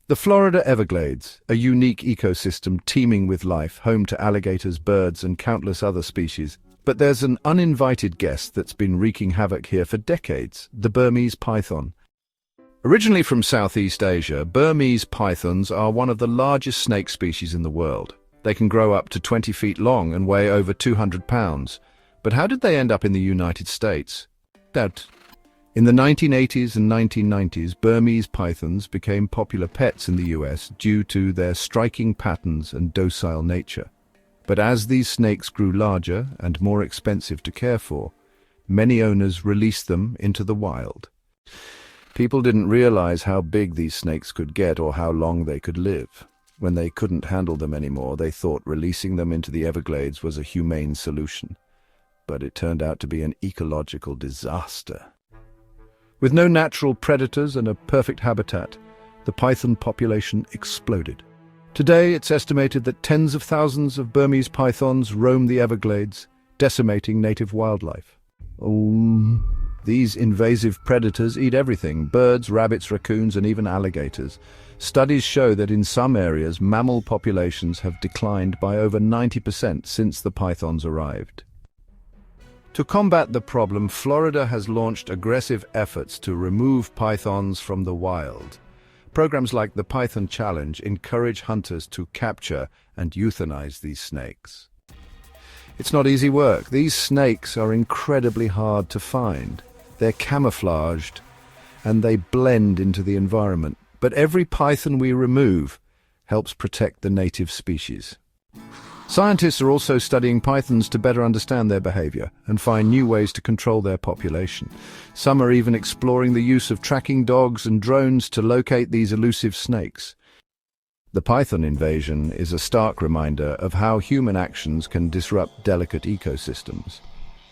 The Florida Everglades, a unique ecosystem teeming with life, home to alligators, birds, and countless other species. But there's an uninvited guest that's been wreaking havoc here for decades, the Burmese python. Originally from Southeast Asia, Burmese pythons are one of the largest snake species in the world. They can grow up to 20 feet long and weigh over 200 pounds. But how did they end up in the United States? In the 1980s and 1990s, Burmese pythons became popular pets in the US due to their striking patterns and docile nature. But as these snakes grew larger and more expensive to care for, many owners released them into the wild. People didn't realize how big these snakes could get or how long they could live. When they couldn't handle them anymore, they thought releasing them into the Everglades was a humane solution. But it turned out to be an ecological disaster. With no natural predators and a perfect habitat, the python population exploded. Today, it's estimated that tens of thousands of Burmese pythons roam the Everglades, decimating native wildlife. These invasive predators eat everything: birds, rabbits, raccoons, and even alligators. Studies show that in some areas, mammal populations have declined by over 90% since the pythons arrived. To combat the problem, Florida has launched aggressive efforts to remove pythons from the wild. Programs like the Python Challenge encourage hunters to capture and euthanize these snakes. It's not easy work. These snakes are incredibly hard to find. They're camouflaged and they blend into the environment. But every python we remove helps protect the native species. Scientists are also studying pythons to better understand their behavior and find new ways to control their population. Some are even exploring the use of tracking dogs and drones to locate these elusive snakes. The python invasion is a stark reminder of how human actions can disrupt delicate ecosystems.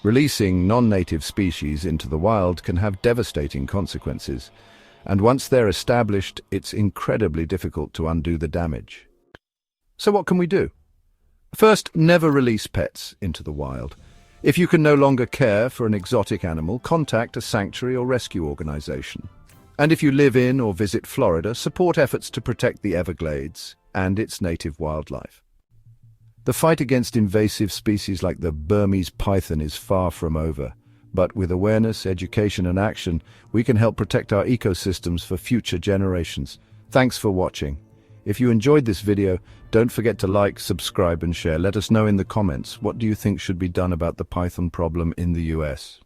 Releasing non-native species into the wild can have devastating consequences, and once they're established, it's incredibly difficult to undo the damage. So what can we do? First, never release pets into the wild. If you can no longer care for an exotic animal, contact a sanctuary or rescue organization. And if you live in or visit Florida, support efforts to protect the Everglades and its native wildlife. The fight against invasive species like the Burmese python is far from over, but with awareness, education, and action, we can help protect our ecosystems for future generations. Thanks for watching. If you enjoyed this video, don't forget to like, subscribe, and share. Let us know in the comments, what do you think should be done about the python problem in the US?